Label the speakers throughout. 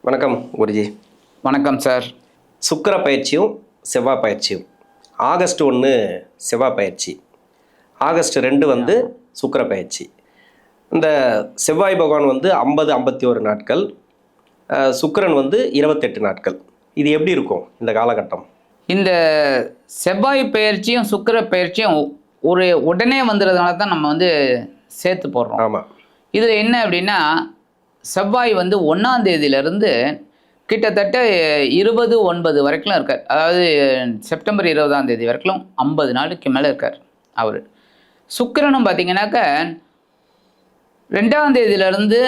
Speaker 1: வணக்கம் குருஜி.
Speaker 2: வணக்கம் சார்.
Speaker 1: சுக்கிர பயிற்சியும் செவ்வாய் பயிற்சியும் ஆகஸ்ட் 1 செவ்வாய் பயிற்சி, ஆகஸ்ட் 2 வந்து சுக்கிர பயிற்சி. இந்த செவ்வாய் பகவான் வந்து 50-51 நாட்கள், சுக்கிரன் வந்து 28 நாட்கள். இது எப்படி இருக்கும் இந்த காலகட்டம்?
Speaker 2: இந்த செவ்வாய் பயிற்சியும் சுக்கிர பயிற்சியும் உடனே வந்துடுறதுனால தான் நம்ம வந்து சேர்த்து போடுறோம்.
Speaker 1: ஆமாம்.
Speaker 2: இதில் என்ன அப்படின்னா, செவ்வாய் வந்து 1ஆம் தேதியிலிருந்து கிட்டத்தட்ட 20/9 வரைக்கும் இருக்கார். அதாவது செப்டம்பர் 20ஆம் தேதி வரைக்கும் 50 நாளுக்கு மேலே இருக்கார் அவர். சுக்கிரனும் பார்த்தீங்கன்னாக்க 2ஆம் தேதியிலிருந்து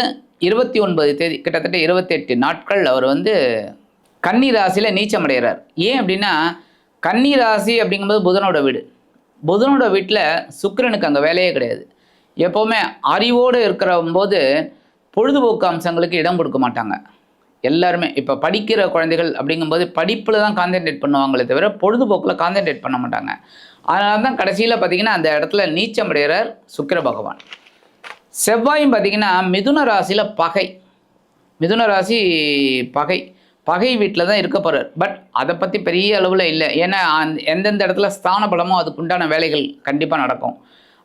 Speaker 2: 29 தேதி, கிட்டத்தட்ட 28 நாட்கள் அவர் வந்து கன்னி ராசியில் நீச்சம் அடைகிறார். ஏன் அப்படின்னா, கன்னி ராசி அப்படிங்கும்போது புதனோட வீடு. புதனோட வீட்டில் சுக்கிரனுக்கு அங்கே வேலையே கிடையாது. எப்போவுமே அறிவோடு இருக்கிற போது பொழுதுபோக்கு அம்சங்களுக்கு இடம் கொடுக்க மாட்டாங்க எல்லாருமே. இப்போ படிக்கிற குழந்தைகள் அப்படிங்கும்போது படிப்பில் தான் கான்சென்ட்ரேட் பண்ணுவாங்களே தவிர பொழுதுபோக்கில் கான்சென்ட்ரேட் பண்ண மாட்டாங்க. அதனால தான் கடைசியில் பார்த்திங்கன்னா அந்த இடத்துல நீச்சம் அடைகிறார் சுக்கிர பகவான். செவ்வாயும் பார்த்திங்கன்னா மிதுன ராசியில் பகை, மிதுன ராசி பகை வீட்டில் தான் இருக்க போகிறார். பட் அதை பற்றி பெரிய அளவில் இல்லை. ஏன்னா எந்தெந்த இடத்துல ஸ்தான பலமோ அதுக்குண்டான வேலைகள் கண்டிப்பாக நடக்கும்.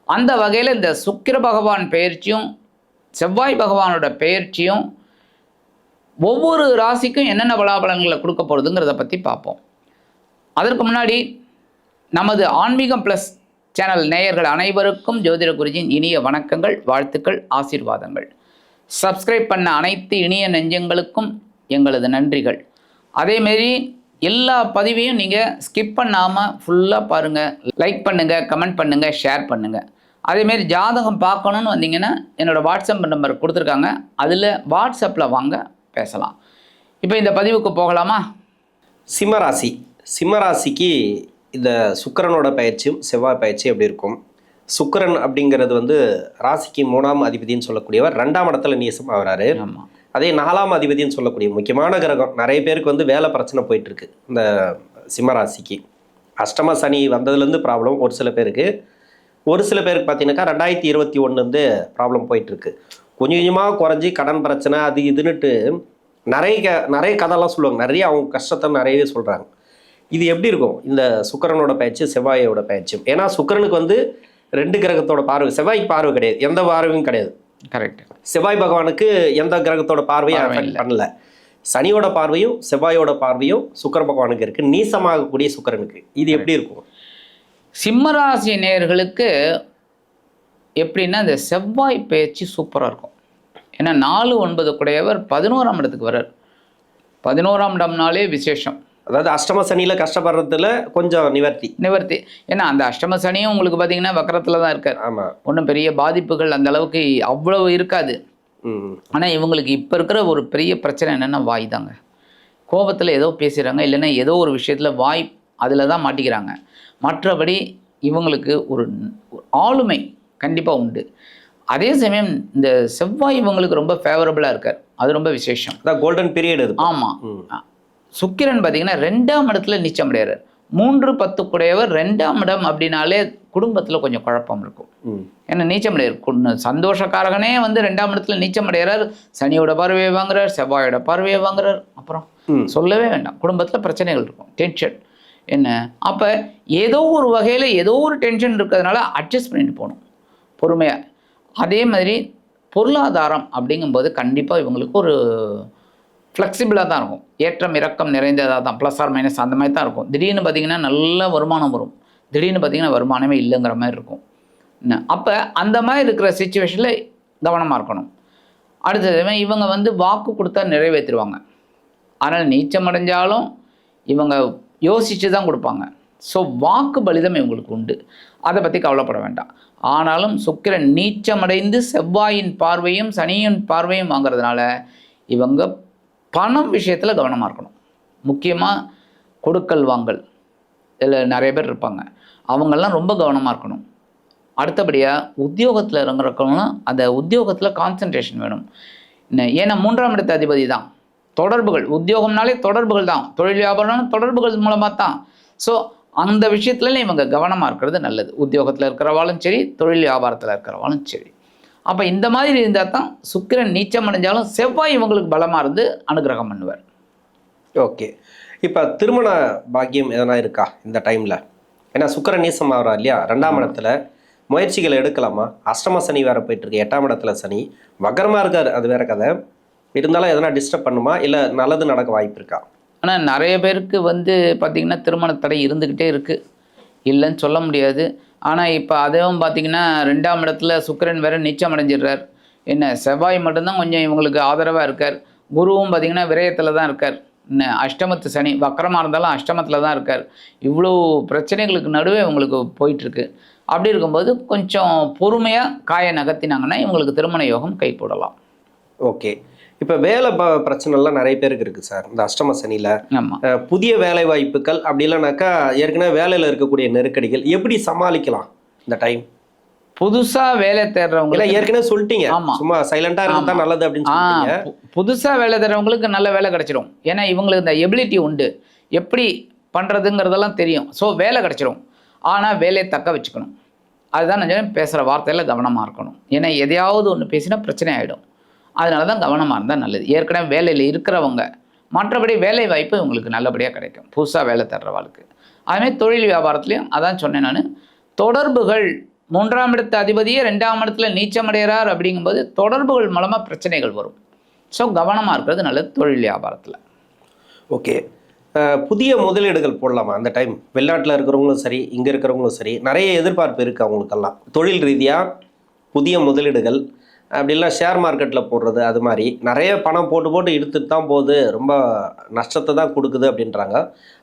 Speaker 2: அந்த வகையில் இந்த சுக்கிர பகவான் பெயர்ச்சியும் செவ்வாய் பகவானோட பெயர்ச்சியும் ஒவ்வொரு ராசிக்கும் என்னென்ன பலாபலன்களை கொடுக்க போகிறதுங்கிறத பற்றி பார்ப்போம். அதற்கு முன்னாடி நமது ஆன்மீகம் ப்ளஸ் சேனல் நேயர்கள் அனைவருக்கும் ஜோதிட குருஜியின் இனிய வணக்கங்கள், வாழ்த்துக்கள், ஆசீர்வாதங்கள். சப்ஸ்கிரைப் பண்ண அனைத்து இனிய நெஞ்சங்களுக்கும் எங்களது நன்றிகள். அதேமாரி எல்லா பதிவையும் நீங்கள் ஸ்கிப் பண்ணாமல் ஃபுல்லாக பாருங்கள், லைக் பண்ணுங்கள், கமெண்ட் பண்ணுங்கள், ஷேர் பண்ணுங்கள். அதேமாரி ஜாதகம் பார்க்கணுன்னு வந்தீங்கன்னா என்னோடய வாட்ஸ்அப் நம்பர் கொடுத்துருக்காங்க, அதில் வாட்ஸ்அப்பில் வாங்க பேசலாம். இப்போ இந்த பதிவுக்கு போகலாமா?
Speaker 1: சிம்மராசி, சிம்மராசிக்கு இந்த சுக்கிரனோட பயிற்சியும் செவ்வாய் பயிற்சியும் எப்படி இருக்கும்? சுக்கிரன் அப்படிங்கிறது வந்து ராசிக்கு 3ஆம் அதிபதினு சொல்லக்கூடியவர் 2ஆம் இடத்துல நீசம் ஆகிறாரு.
Speaker 2: ஆமாம். அதே
Speaker 1: 4ஆம் அதிபதினு சொல்லக்கூடிய முக்கியமான கிரகம். நிறைய பேருக்கு வந்து வேலை பிரச்சனை போயிட்டுருக்கு இந்த சிம்மராசிக்கு. அஷ்டம சனி வந்ததுலேருந்து ப்ராப்ளம் ஒரு சில பேருக்கு. ஒரு சில பேருக்கு பார்த்தீங்கன்னாக்கா 2021 ப்ராப்ளம் போயிட்டுருக்கு. கொஞ்சம் கொஞ்சமாக குறைஞ்சி கடன் பிரச்சனை அது இதுன்னுட்டு நிறைய கதைலாம் சொல்லுவாங்க. நிறைய அவங்க கஷ்டத்தை நிறையவே சொல்கிறாங்க. இது எப்படி இருக்கும் இந்த சுக்கிரனோட பயிற்சி செவ்வாயோட பயிற்சியும்? ஏன்னா சுக்கிரனுக்கு வந்து 2 கிரகத்தோட பார்வை, செவ்வாய்க்கு பார்வை கிடையாது, எந்த பார்வையும் கிடையாது.
Speaker 2: கரெக்ட்.
Speaker 1: செவ்வாய் பகவானுக்கு எந்த கிரகத்தோட பார்வையும் அஃபெக்ட் பண்ணல. சனியோட பார்வையும் செவ்வாயோட பார்வையும் சுக்கிர பகவானுக்கு இருக்குது, நீசமாகக்கூடிய சுக்கிரனுக்கு. இது எப்படி இருக்கும்?
Speaker 2: சிம்மராசி நேயர்களுக்கு எப்படின்னா இந்த செவ்வாய் பயிற்சி சூப்பராக இருக்கும். ஏன்னா 4-9 குடையவர் 11ஆம் இடத்துக்கு வர்றார். 11ஆம் இடம்னாலே விசேஷம்.
Speaker 1: அதாவது அஷ்டம சனியில் கஷ்டப்படுறதுல கொஞ்சம் நிவர்த்தி. ஏன்னா
Speaker 2: அந்த அஷ்டம சனியும் உங்களுக்கு பார்த்தீங்கன்னா வக்கரத்தில் தான் இருக்கார்.
Speaker 1: ஆமாம்.
Speaker 2: ஒன்றும் பெரிய பாதிப்புகள் அந்த அளவுக்கு அவ்வளவு இருக்காது. ஆனால் இவங்களுக்கு இப்போ இருக்கிற ஒரு பெரிய பிரச்சனை என்னென்னா வாய் தாங்க. கோபத்தில் ஏதோ பேசுகிறாங்க, இல்லைன்னா ஏதோ ஒரு விஷயத்தில் வாய் அதில் தான் மாட்டிக்கிறாங்க. மற்றபடி இவங்களுக்கு ஒரு ஆளுமை கண்டிப்பாக உண்டு. அதே சமயம் இந்த செவ்வாய் இவங்களுக்கு ரொம்ப ஃபேவரபுளாக இருக்கார். அது ரொம்ப விசேஷம்.
Speaker 1: அதான் கோல்டன் பீரியட் அது.
Speaker 2: ஆமாம். சுக்கிரன் பார்த்தீங்கன்னா 2ஆம் இடத்துல நீச்சம் அடைகிறார். 3-10 குடையவர் 2ஆம் இடம் அப்படின்னாலே குடும்பத்தில் கொஞ்சம் குழப்பம் இருக்கும். ஏன்னா நீச்சம் அடையார் சந்தோஷக்காரகனே வந்து 2ஆம் இடத்துல நீச்சம் அடைகிறார். சனியோட பார்வையை வாங்குறார், செவ்வாயோட பார்வையை வாங்குறார். அப்புறம் சொல்லவே வேண்டாம், குடும்பத்தில் பிரச்சனைகள் இருக்கும், டென்ஷன் என்ன. அப்போ ஏதோ ஒரு வகையில் ஏதோ ஒரு டென்ஷன் இருக்கிறதுனால அட்ஜஸ்ட் பண்ணிட்டு போகணும் பொறுமையாக. அதே மாதிரி பொருளாதாரம் அப்படிங்கும்போது கண்டிப்பாக இவங்களுக்கு ஒரு ஃப்ளெக்சிபிளாக தான் இருக்கும். ஏற்றம் இறக்கம் நிறைந்ததாக தான், ப்ளஸ் ஆர் மைனஸ் அந்த மாதிரி தான் இருக்கும். திடீர்னு பார்த்திங்கன்னா நல்ல வருமானம் வரும், திடீர்னு பார்த்திங்கன்னா வருமானமே இல்லைங்கிற மாதிரி இருக்கும். அப்போ அந்த மாதிரி இருக்கிற சிச்சுவேஷனில் கவனமாக இருக்கணும். அடுத்தது இவங்க வந்து வாக்கு கொடுத்தா நிறைவேற்றிடுவாங்க. அதனால் நீச்சம் அடைஞ்சாலும் இவங்க யோசித்து தான் கொடுப்பாங்க. ஸோ வாக்கு பலிதம் இவங்களுக்கு உண்டு, அதை பற்றி கவலைப்பட வேண்டாம். ஆனாலும் சுக்கிரன் நீச்சமடைந்து செவ்வாயின் பார்வையும் சனியின் பார்வையும் வாங்கிறதுனால இவங்க பணம் விஷயத்தில் கவனமாக இருக்கணும். முக்கியமாக கொடுக்கல் வாங்கல் இதில் நிறைய பேர் இருப்பாங்க, அவங்கெல்லாம் ரொம்ப கவனமாக இருக்கணும். அடுத்தபடியாக உத்தியோகத்தில் இறங்குறவங்களும் அந்த உத்தியோகத்தில் கான்சன்ட்ரேஷன் வேணும். ஏன்னா 3ஆம் இடத்து அதிபதி தான். தொடர்புகள், உத்தியோகம்னாலே தொடர்புகள் தான், தொழில் வியாபாரம் தொடர்புகள் மூலமாக தான். ஸோ அந்த விஷயத்துல இவங்க கவனமாக இருக்கிறது நல்லது. உத்தியோகத்தில் இருக்கிறவாலும் சரி, தொழில் வியாபாரத்தில் இருக்கிறவாலும் சரி. அப்போ இந்த மாதிரி இருந்தால் தான் சுக்கிரன் நீச்சம் அடைஞ்சாலும் செவ்வாய் இவங்களுக்கு பலமாக இருந்து அனுகிரகம் பண்ணுவார்.
Speaker 1: ஓகே. இப்போ திருமண பாக்கியம் எதனா இருக்கா இந்த டைமில்? ஏன்னா சுக்கிரன் நீசம் ஆகிறா இல்லையா, 2ஆம் இடத்துல முயற்சிகள் எடுக்கலாமா? அஷ்டம சனி வேற போயிட்டு இருக்கு, 8ஆம் இடத்துல சனி வக்கரமாக இருக்கார், அது வேற கதை. இருந்தாலும் எதனா டிஸ்டர்ப் பண்ணுமா, இல்லை நல்லது நடக்க வாய்ப்பு இருக்கா?
Speaker 2: ஆனால் நிறைய பேருக்கு வந்து பார்த்திங்கன்னா திருமண தடை இருந்துக்கிட்டே இருக்குது, இல்லைன்னு சொல்ல முடியாது. ஆனால் இப்போ அதுவும் பார்த்திங்கன்னா 2ஆம் இடத்துல சுக்கிரன் வேற நீச்சம் அடைஞ்சிடுறார். என்ன செவ்வாய் மட்டும்தான் கொஞ்சம் இவங்களுக்கு ஆதரவாக இருக்கார். குருவும் பார்த்திங்கன்னா விரயத்தில் தான் இருக்கார். என்ன அஷ்டமத்து சனி வக்கரமாக இருந்தாலும் அஷ்டமத்தில் தான் இருக்கார். இவ்வளோ பிரச்சனைகளுக்கு நடுவே இவங்களுக்கு போயிட்டுருக்கு. அப்படி இருக்கும்போது கொஞ்சம் பொறுமையாக காயை நகர்த்தினாங்கன்னா இவங்களுக்கு திருமண யோகம் கை போடலாம்.
Speaker 1: ஓகே. இப்போ வேலை பிரச்சனைலாம் நிறைய பேருக்கு இருக்குது சார் இந்த அஷ்டம சனியில்.
Speaker 2: ஆமாம்.
Speaker 1: புதிய வேலை வாய்ப்புகள் அப்படி இல்லைனாக்கா ஏற்கனவே வேலையில் இருக்கக்கூடிய நெருக்கடிகள் எப்படி சமாளிக்கலாம் இந்த டைம்?
Speaker 2: புதுசாக வேலை தேடுறவங்க
Speaker 1: இல்லை ஏற்கனவே சொல்லிட்டீங்க,
Speaker 2: ஆமாம்,
Speaker 1: சும்மா சைலண்டாக இருந்தால் நல்லது அப்படின்னு சொல்லிட்டீங்க.
Speaker 2: புதுசாக வேலை தேடுறவங்களுக்கு நல்ல வேலை கிடச்சிடும். ஏன்னா இவங்களுக்கு இந்த எபிலிட்டி உண்டு, எப்படி பண்ணுறதுங்கிறதெல்லாம் தெரியும். ஸோ வேலை கிடச்சிடும். ஆனால் வேலையை தக்க வச்சுக்கணும். அதுதான் நான் பேசுகிற வார்த்தையில் கவனமாக இருக்கணும். ஏன்னா எதையாவது ஒன்று பேசினா பிரச்சனை ஆகிடும். அதனால தான் கவனமாக இருந்தால் நல்லது. ஏற்கனவே வேலையில் இருக்கிறவங்க மற்றபடி வேலை வாய்ப்பு உங்களுக்கு நல்லபடியாக கிடைக்கும் புதுசாக வேலை தர்றவாளுக்கு. அதுமாதிரி தொழில் வியாபாரத்துலேயும் அதான் சொன்னேன் நான், தொடர்புகள் 3ஆம் இடத்து அதிபதியே 2ஆம் இடத்துல நீச்சமடைகிறார். அப்படிங்கும்போது தொடர்புகள் மூலமாக பிரச்சனைகள் வரும். ஸோ கவனமாக இருக்கிறது நல்லது தொழில் வியாபாரத்தில்.
Speaker 1: ஓகே. புதிய முதலீடுகள் போடலாமா அந்த டைம்? வெளிநாட்டில் இருக்கிறவங்களும் சரி, இங்கே இருக்கிறவங்களும் சரி, நிறைய எதிர்பார்ப்பு இருக்குது அவங்களுக்கெல்லாம். தொழில் ரீதியாக புதிய முதலீடுகள் அப்படிலாம் ஷேர் மார்க்கெட்டில் போடுறது, அது மாதிரி நிறைய பணம் போட்டு போட்டு எடுத்துட்டு தான் போகுது, ரொம்ப நஷ்டத்தை தான் கொடுக்குது அப்படின்றாங்க.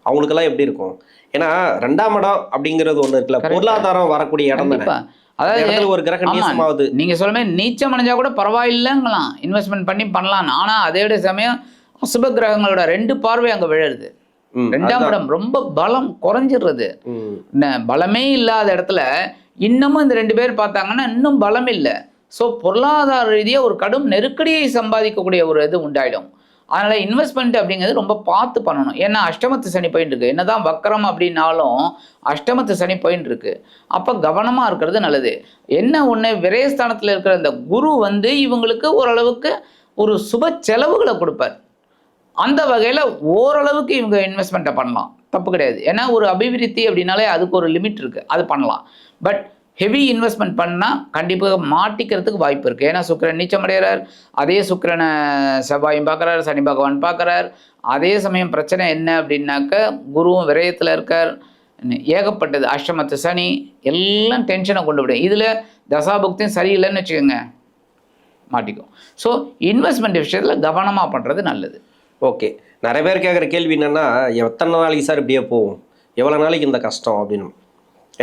Speaker 1: அவங்களுக்கெல்லாம் எப்படி இருக்கும்? ஏன்னா 2ஆம் இடம் அப்படிங்கிறது ஒன்று இருக்குல்ல, பொருளாதாரம் வரக்கூடிய இடம் தானே. அதாவது ஒரு கிரகம் நீசமாவது,
Speaker 2: நீங்கள் சொல்ல மாதிரி நீச்சம் அடைஞ்சா கூட பரவாயில்லைங்களாம், இன்வெஸ்ட்மெண்ட் பண்ணலாம். ஆனால் அதே சமயம் சுப கிரகங்களோட 2 பார்வை அங்கே விழுது. 2ஆம் இடம் ரொம்ப பலம் குறைஞ்சிடுறது. பலமே இல்லாத இடத்துல இன்னமும் இந்த 2 பேர் பார்த்தாங்கன்னா இன்னும் பலம் இல்லை. ஸோ பொருளாதார ரீதியாக ஒரு கடும் நெருக்கடியை சம்பாதிக்கக்கூடிய ஒரு இது உண்டாயிடும். அதனால் இன்வெஸ்ட்மெண்ட் அப்படிங்கிறது ரொம்ப பார்த்து பண்ணணும். ஏன்னா அஷ்டமத்து சனி போயின்னு இருக்கு. என்னதான் வக்கரம் அப்படின்னாலும் அஷ்டமத்து சனி போயின்னு இருக்கு. அப்போ கவனமாக இருக்கிறது நல்லது. என்ன ஒன்று, விரயஸ்தானத்தில் இருக்கிற இந்த குரு வந்து இவங்களுக்கு ஓரளவுக்கு ஒரு சுப செலவுகளை கொடுப்பார். அந்த வகையில் ஓரளவுக்கு இவங்க இன்வெஸ்ட்மெண்ட்டை பண்ணலாம், தப்பு கிடையாது. ஏன்னா ஒரு அபிவிருத்தி அப்படின்னாலே அதுக்கு ஒரு லிமிட் இருக்குது, அது பண்ணலாம். பட் ஹெவி இன்வெஸ்ட்மெண்ட் பண்ணால் கண்டிப்பாக மாட்டிக்கிறதுக்கு வாய்ப்பு இருக்குது. ஏன்னா சுக்கிரன் நீச்சமடைகிறார், அதே சுக்கிரனை செவ்வாயும் பார்க்குறார், சனி பகவான் பார்க்குறார். அதே சமயம் பிரச்சனை என்ன அப்படின்னாக்க குருவும் விரயத்தில் இருக்கார். ஏகப்பட்டது அஷ்டமத்து சனி எல்லாம் டென்ஷனை கொண்டு விடும். இதில் தசாபுக்தியும் சரியில்லைன்னு வச்சுக்கோங்க, மாட்டிக்கும். ஸோ இன்வெஸ்ட்மெண்ட் விஷயத்தில் கவனமாக பண்ணுறது நல்லது.
Speaker 1: ஓகே. நிறைய பேர் கேட்குற கேள்வி என்னென்னா, எத்தனை நாளைக்கு சார் இப்படியே போகும், எவ்வளோ நாளைக்கு இந்த கஷ்டம் அப்படின்னு.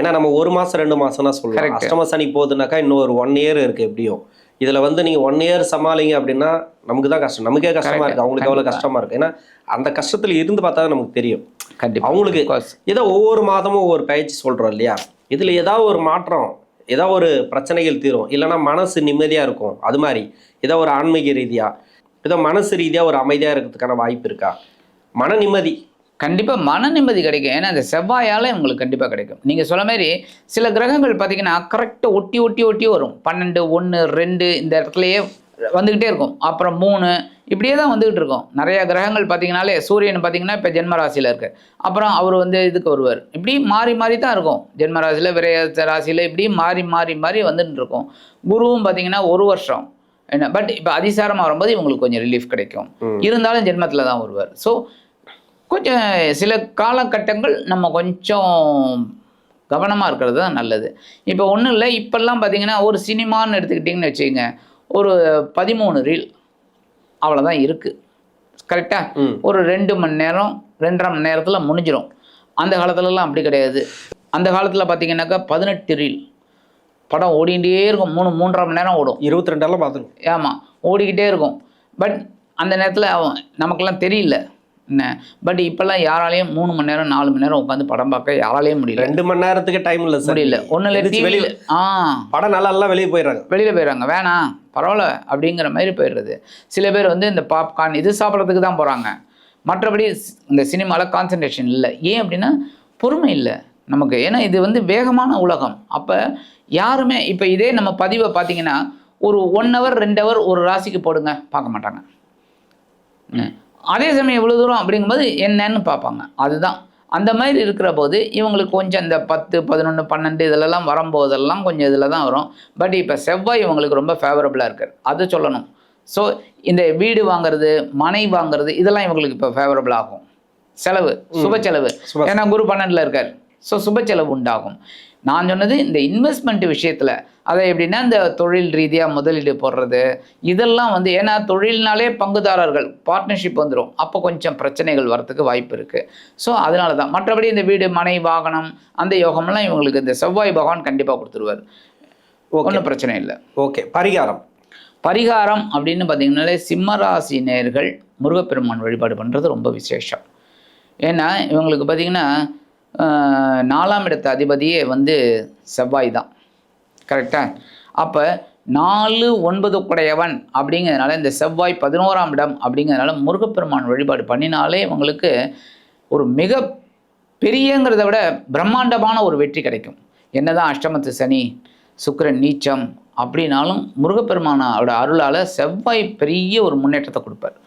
Speaker 1: ஏன்னா நம்ம 1 மாதம் 2 மாதம் தான் சொல்லுவோம். அஷ்டம சனி போகுதுனாக்கா இன்னும் ஒரு 1 இயர் இருக்குது எப்படியும். இதில் வந்து நீங்கள் 1 இயர் சமாளிங்க அப்படின்னா நமக்கு தான் கஷ்டம், நமக்கே கஷ்டமாக இருக்குது, அவங்களுக்கு எவ்வளோ கஷ்டமாக இருக்குது. ஏன்னா அந்த கஷ்டத்தில் இருந்து பார்த்தா தான் நமக்கு தெரியும்.
Speaker 2: கண்டிப்பாக
Speaker 1: அவங்களுக்கு ஏதோ ஒவ்வொரு மாதமும் ஒவ்வொரு பயிற்சி சொல்கிறோம் இல்லையா, இதில் ஏதாவது ஒரு மாற்றம், ஏதாவது ஒரு பிரச்சனைகள் தீரும், இல்லைன்னா மனசு நிம்மதியாக இருக்கும். அது மாதிரி ஏதோ ஒரு ஆன்மீக ரீதியாக, ஏதோ மனசு ரீதியாக ஒரு அமைதியாக இருக்கிறதுக்கான வாய்ப்பு இருக்கா? மன நிம்மதி
Speaker 2: கண்டிப்பாக மன நிம்மதி கிடைக்கும். ஏன்னா அந்த செவ்வாயால் உங்களுக்கு கண்டிப்பாக கிடைக்கும். நீங்கள் சொல்ல மாதிரி சில கிரகங்கள் பார்த்தீங்கன்னா கரெக்டாக ஒட்டி ஒட்டி ஒட்டி வரும். 12, 1, 2 இந்த இடத்துலையே வந்துக்கிட்டே இருக்கும். அப்புறம் 3 இப்படியே தான் வந்துக்கிட்டு இருக்கும். நிறைய கிரகங்கள் பார்த்தீங்கன்னாலே சூரியன் பார்த்தீங்கன்னா இப்போ ஜென்மராசியில் இருக்குது, அப்புறம் அவர் வந்து இதுக்கு வருவார். இப்படி மாறி மாறி தான் இருக்கும். ஜென்மராசியில் விரைய ராசியில் இப்படி மாறி மாறி மாறி வந்துட்டு இருக்கும். குருவும் பார்த்தீங்கன்னா 1 வருஷம் என்ன, பட் இப்போ அதிசாரமாக வரும்போது இவங்களுக்கு கொஞ்சம் ரிலீஃப் கிடைக்கும். இருந்தாலும் ஜென்மத்தில் தான் வருவார். ஸோ கொஞ்சம் சில காலகட்டங்கள் நம்ம கொஞ்சம் கவனமாக இருக்கிறது தான் நல்லது. இப்போ ஒன்றும் இல்லை, இப்போல்லாம் பார்த்தீங்கன்னா ஒரு சினிமான்னு எடுத்துக்கிட்டிங்கன்னு வச்சுக்கோங்க, ஒரு 13 ரீல் அவ்வளோதான் இருக்குது. கரெக்டாக ஒரு 2 மணி நேரம் 2.5 மணி நேரத்தில் முடிஞ்சிடும். அந்த காலத்துலலாம் அப்படி கிடையாது. அந்த காலத்தில் பார்த்தீங்கன்னாக்கா 18 ரீல் படம் ஓடிக்கிட்டே இருக்கும். 3.5 மணி நேரம் ஓடும்.
Speaker 1: 22 பார்த்துருக்கும்.
Speaker 2: ஆமாம், ஓடிக்கிட்டே இருக்கும். பட் அந்த நேரத்தில் நமக்கெல்லாம் தெரியல என்ன. பட் இப்போல்லாம் யாராலையும் 3 மணி நேரம் 4 மணி நேரம் உட்காந்து படம் பார்க்க யாராலையும் முடியல.
Speaker 1: 2 மணி நேரத்துக்கு டைம் இல்லை,
Speaker 2: முடியல. ஒன்றும் இல்லை, வெளியில்
Speaker 1: படம் நல்லா வெளியே போயிடுறாங்க,
Speaker 2: வேணாம் பரவாயில்ல அப்படிங்கிற மாதிரி போயிடுறது. சில பேர் வந்து இந்த பாப்கார்ன் இது சாப்பிட்றதுக்கு தான் போகிறாங்க. மற்றபடி இந்த சினிமாவில் கான்சன்ட்ரேஷன் இல்லை. ஏன் அப்படின்னா பொறுமை இல்லை நமக்கு. ஏன்னா இது வந்து வேகமான உலகம். அப்போ யாருமே இப்போ இதே நம்ம பதிவை பார்த்தீங்கன்னா ஒரு 1 ஹவர் 2 ஹவர் ஒரு ராசிக்கு போடுங்க, பார்க்க மாட்டாங்க. அதே சமயம் இவ்வளோ தூரம் அப்படிங்கும்போது என்னன்னு பார்ப்பாங்க. அதுதான் அந்த மாதிரி இருக்கிற போது இவங்களுக்கு கொஞ்சம் இந்த 10, 11, 12 இதிலெல்லாம் வரும்போதெல்லாம் கொஞ்சம் இதில் தான் வரும். பட் இப்போ செவ்வாய் இவங்களுக்கு ரொம்ப ஃபேவரபுளாக இருக்கார், அது சொல்லணும். ஸோ இந்த வீடு வாங்குறது, மனை வாங்குறது இதெல்லாம் இவங்களுக்கு இப்போ ஃபேவரபுள் ஆகும். செலவு, சுப செலவு, ஏன்னா குரு 12ல் இருக்கார். ஸோ சுப செலவு உண்டாகும். நான் சொன்னது இந்த இன்வெஸ்ட்மெண்ட் விஷயத்தில், அதை எப்படின்னா இந்த தொழில் ரீதியாக முதலீடு போடுறது இதெல்லாம் வந்து, ஏன்னா தொழில்னாலே பங்குதாரர்கள் பார்ட்னர்ஷிப் வந்துடும், அப்போ கொஞ்சம் பிரச்சனைகள் வரத்துக்கு வாய்ப்பு இருக்குது. ஸோ அதனால தான். மற்றபடி இந்த வீடு மனை வாகனம் அந்த யோகமெல்லாம் இவங்களுக்கு இந்த செவ்வாய் பகவான் கண்டிப்பாக கொடுத்துருவார், ஒன்றும் பிரச்சனை இல்லை.
Speaker 1: ஓகே. பரிகாரம்
Speaker 2: அப்படின்னு பார்த்தீங்கன்னாலே சிம்மராசி நேயர்கள் முருகப்பெருமான் வழிபாடு பண்ணுறது ரொம்ப விசேஷம். ஏன்னா இவங்களுக்கு பார்த்திங்கன்னா 4ஆம் இடத்து அதிபதியே வந்து செவ்வாய் தான், கரெக்டாக? அப்போ 4, 9 குடையவன் அப்படிங்கிறதுனால இந்த செவ்வாய் 11ஆம் இடம் அப்படிங்கிறதுனால முருகப்பெருமான் வழிபாடு பண்ணினாலே இவங்களுக்கு ஒரு மிக பெரியங்கிறத விட பிரம்மாண்டமான ஒரு வெற்றி கிடைக்கும். என்னதான் அஷ்டமத்து சனி, சுக்கிரன் நீச்சம் அப்படின்னாலும் முருகப்பெருமானோட அருளால் செவ்வாய் பெரிய ஒரு முன்னேற்றத்தை கொடுப்பார்.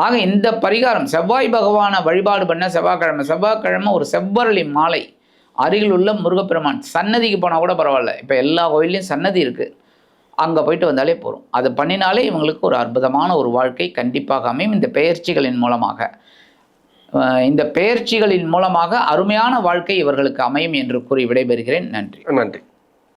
Speaker 2: ஆக இந்த பரிகாரம் செவ்வாய் பகவானை வழிபாடு பண்ண செவ்வாய்க்கிழமை ஒரு செவ்வரளி மாலை அருகில் உள்ள முருகப்பெருமான் சன்னதிக்கு போனால் கூட பரவாயில்ல, இப்போ எல்லா கோயிலையும் சன்னதி இருக்குது, அங்கே போயிட்டு வந்தாலே போதும். அது பண்ணினாலே இவங்களுக்கு ஒரு அற்புதமான ஒரு வாழ்க்கை கண்டிப்பாக அமையும். இந்த பெயர்ச்சிகளின் மூலமாக அருமையான வாழ்க்கை இவர்களுக்கு அமையும் என்று கூறி விடைபெறுகிறேன். நன்றி.